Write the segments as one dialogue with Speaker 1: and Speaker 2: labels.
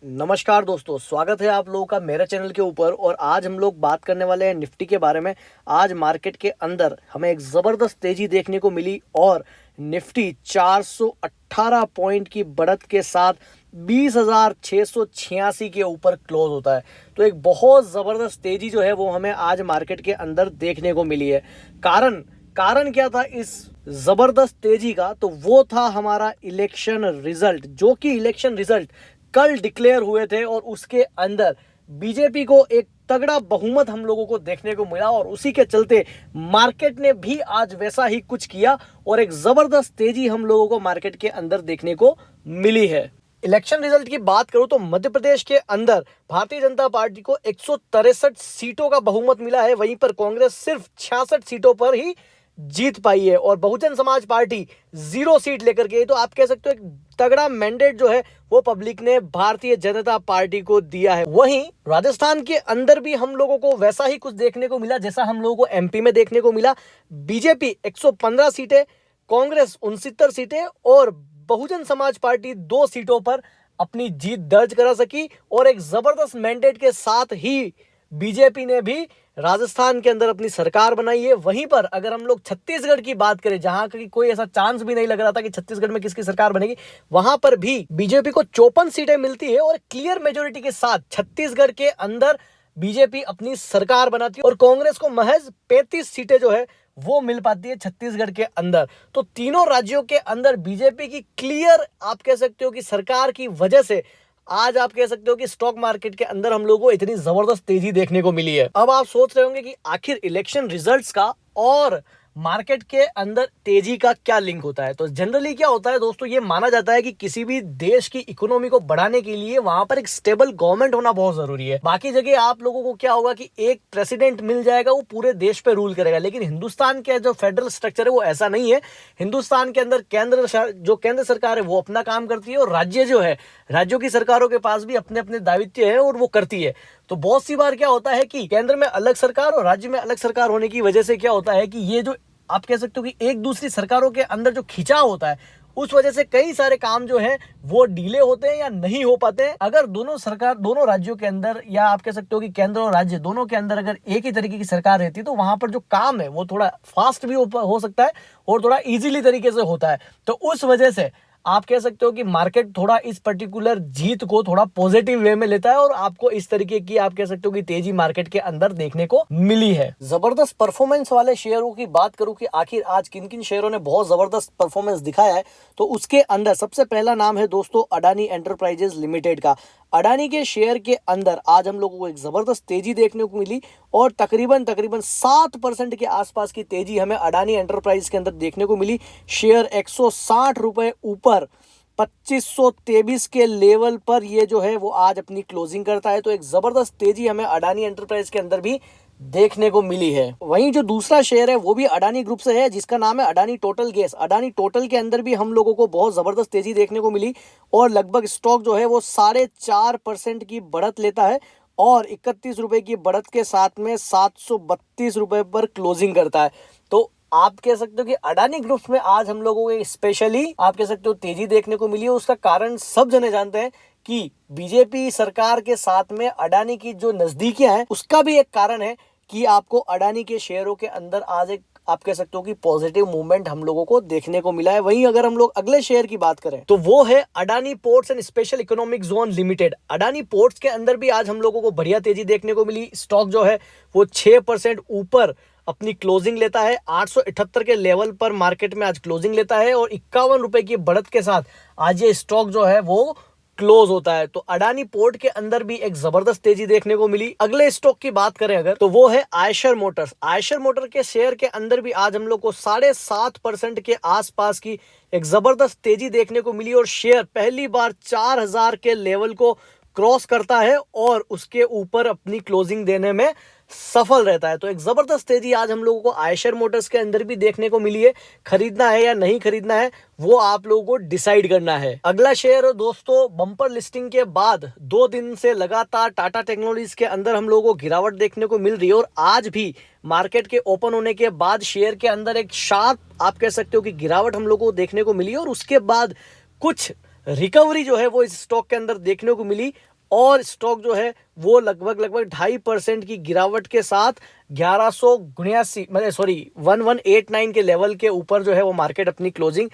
Speaker 1: नमस्कार दोस्तों, स्वागत है आप लोगों का मेरे चैनल के ऊपर। और आज हम लोग बात करने वाले हैं निफ्टी के बारे में। आज मार्केट के अंदर हमें एक ज़बरदस्त तेज़ी देखने को मिली और निफ्टी 418 पॉइंट की बढ़त के साथ 20,686 के ऊपर क्लोज होता है। तो एक बहुत ज़बरदस्त तेज़ी जो है वो हमें आज मार्केट के अंदर देखने को मिली है। कारण क्या था इस ज़बरदस्त तेज़ी का? तो वो था हमारा इलेक्शन रिजल्ट, जो कि इलेक्शन रिजल्ट कल डिक्लेयर हुए थे और उसके अंदर बीजेपी को एक तगड़ा बहुमत हम लोगों को देखने को मिला और उसी के चलते मार्केट ने भी आज वैसा ही कुछ किया और एक जबरदस्त तेजी हम लोगों को मार्केट के अंदर देखने को मिली है। इलेक्शन रिजल्ट की बात करूं तो मध्य प्रदेश के अंदर भारतीय जनता पार्टी को 163 सीटों का बहुमत मिला है। वहीं पर कांग्रेस सिर्फ 66 सीटों पर ही जीत पाई है और बहुजन समाज पार्टी 0 सीट लेकर के। तो आप कह सकते हो एक तगड़ा मैंडेट जो है वो पब्लिक ने भारतीय जनता पार्टी को दिया है। वहीं राजस्थान के अंदर भी हम लोगों को वैसा ही कुछ देखने को मिला जैसा हम लोगों को एमपी में देखने को मिला। बीजेपी 115 सीटें, कांग्रेस 69 सीटें और बहुजन समाज पार्टी 2 सीटों पर अपनी जीत दर्ज करा सकी और एक जबरदस्त मैंडेट के साथ ही बीजेपी ने भी राजस्थान के अंदर अपनी सरकार बनाई है। वहीं पर अगर हम लोग छत्तीसगढ़ की बात करें, जहां की कोई ऐसा चांस भी नहीं लग रहा था कि छत्तीसगढ़ में किसकी सरकार बनेगी, वहां पर भी बीजेपी को 54 सीटें मिलती है और क्लियर मेजोरिटी के साथ छत्तीसगढ़ के अंदर बीजेपी अपनी सरकार बनाती है और कांग्रेस को महज 35 सीटें जो है वो मिल पाती है छत्तीसगढ़ के अंदर। तो तीनों राज्यों के अंदर बीजेपी की क्लियर आप कह सकते हो कि सरकार की वजह से आज आप कह सकते हो कि स्टॉक मार्केट के अंदर हम लोगों को इतनी जबरदस्त तेजी देखने को मिली है। अब आप सोच रहे होंगे कि आखिर इलेक्शन रिजल्ट्स का और मार्केट के अंदर तेजी का क्या लिंक होता है। तो जनरली क्या होता है दोस्तों, ये माना जाता है कि किसी भी देश की इकोनॉमी को बढ़ाने के लिए वहां पर एक स्टेबल गवर्नमेंट होना बहुत जरूरी है। बाकी जगह आप लोगों को क्या होगा कि एक प्रेसिडेंट मिल जाएगा, वो पूरे देश पे रूल करेगा, लेकिन हिंदुस्तान के जो फेडरल स्ट्रक्चर है वो ऐसा नहीं है। हिंदुस्तान के अंदर केंद्र सरकार है वो अपना काम करती है और राज्य जो है, राज्यों की सरकारों के पास भी अपने अपने दायित्व है और वो करती है। तो बहुत सी बार क्या होता है कि केंद्र में अलग सरकार और राज्य में अलग सरकार होने की वजह से क्या होता है कि ये जो आप कह सकते हो कि एक दूसरी सरकारों के अंदर जो खिंचाव होता है, उस वजह से कई सारे काम जो है वो डिले होते हैं या नहीं हो पाते हैं। अगर दोनों राज्यों के अंदर या आप कह सकते हो कि केंद्र और राज्य दोनों के अंदर अगर एक ही तरीके की सरकार रहती है तो वहां पर जो काम है वो थोड़ा फास्ट भी हो सकता है और थोड़ा इजीली तरीके से होता है। तो उस वजह से आप कह सकते हो कि मार्केट थोड़ा इस पर्टिकुलर जीत को थोड़ा पॉजिटिव वे में लेता है और आपको इस तरीके की आप कह सकते हो कि तेजी मार्केट के अंदर देखने को मिली है। जबरदस्त परफॉर्मेंस वाले शेयरों की बात करूं कि आखिर आज किन किन शेयरों ने बहुत जबरदस्त परफॉर्मेंस दिखाया है, तो उसके अंदर सबसे पहला नाम है दोस्तों अडानी एंटरप्राइजेज लिमिटेड का। अडानी के शेयर के अंदर आज हम लोगों को एक जबरदस्त तेजी देखने को मिली और तकरीबन 7% के आसपास की तेजी हमें अडानी एंटरप्राइज के अंदर देखने को मिली। शेयर 160 रुपए ऊपर 2523 के लेवल पर ये जो है वो आज अपनी क्लोजिंग करता है। तो एक जबरदस्त तेजी हमें अडानी एंटरप्राइज के अंदर भी देखने को मिली है। वहीं जो दूसरा शेयर है वो भी अडानी ग्रुप से है, जिसका नाम है Adani total gas. Adani total के अंदर भी हम लोगों को बहुत जबरदस्त तेजी देखने को मिली और लगभग स्टॉक जो है वो 4.5% की बढ़त लेता है और 31 रुपए की बढ़त के साथ में 732 रुपए पर क्लोजिंग करता है। तो आप कह सकते हो कि अडानी ग्रुप्स में आज हम लोगों को स्पेशली आप कह सकते हो तेजी देखने को मिली है। उसका कारण सब जने जानते हैं कि बीजेपी सरकार के साथ में अडानी की जो नजदीकियां हैं, उसका भी एक कारण है कि आपको अडानी के शेयरों के अंदर आज एक आप कह सकते हो कि पॉजिटिव मूवमेंट हम लोगों को देखने को मिला है। वहीं अगर हम लोग अगले शेयर की बात करें तो वो है Adani ports and special economic zone limited. Adani ports के अंदर भी आज हम लोगों को बढ़िया तेजी देखने को मिली। स्टॉक जो है वो 6% ऊपर अपनी क्लोजिंग लेता है, 878 के लेवल पर मार्केट में आज क्लोजिंग लेता है और 51 रुपए की बढ़त के साथ आज ये स्टॉक जो है वो क्लोज होता है। तो अडानी पोर्ट के अंदर भी एक जबरदस्त तेजी देखने को मिली। अगले स्टॉक की बात करें अगर तो वो है आयशर मोटर्स। आयशर मोटर के शेयर के अंदर भी आज हम लोग को 7.5% के आसपास की एक जबरदस्त तेजी देखने को मिली और शेयर पहली बार 4000 के लेवल को क्रॉस करता है और उसके ऊपर अपनी क्लोजिंग देने में सफल रहता है। तो एक जबरदस्त तेजी आज हम लोगों को आयशर मोटर्स के अंदर भी देखने को मिली है। खरीदना है या नहीं खरीदना है वो आप लोगों को डिसाइड करना है। अगला शेयर दोस्तों, बम्पर लिस्टिंग के बाद 2 दिन से लगातार टाटा टेक्नोलॉजीज के अंदर हम लोगों को गिरावट देखने को मिल रही है और आज भी मार्केट के ओपन होने के बाद शेयर के अंदर एक शार्प आप कह सकते हो कि गिरावट हम लोगों को देखने को मिली और उसके बाद कुछ रिकवरी जो है वो इस स्टॉक के अंदर देखने को मिली और स्टॉक जो है वो लगभग 2.5% की गिरावट के साथ 1189 मतलब सॉरी 1189 के लेवल के ऊपर जो है वो मार्केट अपनी क्लोजिंग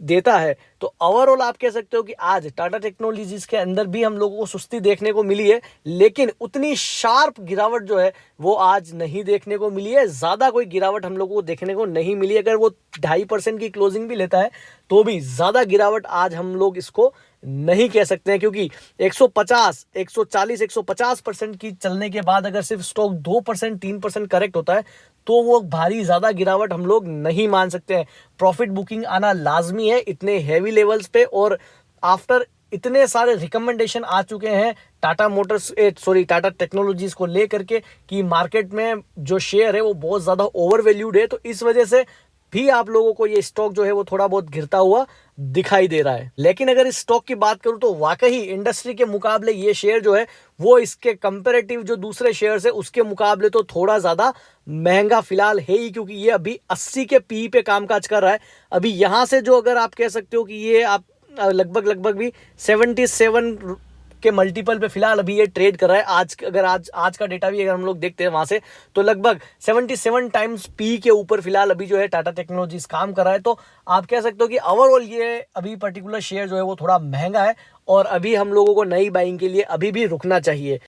Speaker 1: देता है। तो ओवरऑल आप कह सकते हो कि आज टाटा टेक्नोलॉजीज के अंदर भी हम लोगों को सुस्ती देखने को मिली है, लेकिन उतनी शार्प गिरावट जो है वो आज नहीं देखने को मिली है। ज़्यादा कोई गिरावट हम लोगों को देखने को नहीं मिली। अगर वो 2.5% की क्लोजिंग भी लेता है तो भी ज़्यादा गिरावट आज हम लोग इसको नहीं कह सकते हैं, क्योंकि 150, 140, 150% की चलने के बाद अगर सिर्फ स्टॉक 2%, 3% करेक्ट होता है तो वो भारी ज़्यादा गिरावट हम लोग नहीं मान सकते हैं। प्रॉफिट बुकिंग आना लाजमी है इतने हैवी लेवल्स पे, और आफ्टर इतने सारे रिकमेंडेशन आ चुके हैं टाटा टेक्नोलॉजीज को लेकर के कि मार्केट में जो शेयर है वो बहुत ज़्यादा ओवर वैल्यूड है। तो इस वजह से भी आप लोगों को ये स्टॉक जो है वो थोड़ा बहुत गिरता हुआ दिखाई दे रहा है। लेकिन अगर इस स्टॉक की बात करूं तो वाकई इंडस्ट्री के मुकाबले ये शेयर जो है वो इसके कंपैरेटिव जो दूसरे शेयर्स है उसके मुकाबले तो थोड़ा ज्यादा महंगा फिलहाल है ही, क्योंकि ये अभी 80 के पी पे कामकाज कर रहा है। अभी यहां से जो अगर आप कह सकते हो कि ये आप लगभग भी 77 के मल्टीपल पे फिलहाल अभी ये ट्रेड कर रहा है। आज का डेटा भी अगर हम लोग देखते हैं वहां से तो लगभग 77 टाइम्स पी के ऊपर फिलहाल अभी जो है टाटा टेक्नोलॉजीज काम कर रहा है। तो आप कह सकते हो कि ओवरऑल ये अभी पर्टिकुलर शेयर जो है वो थोड़ा महंगा है और अभी हम लोगों को नई बाइंग के लिए अभी भी रुकना चाहिए।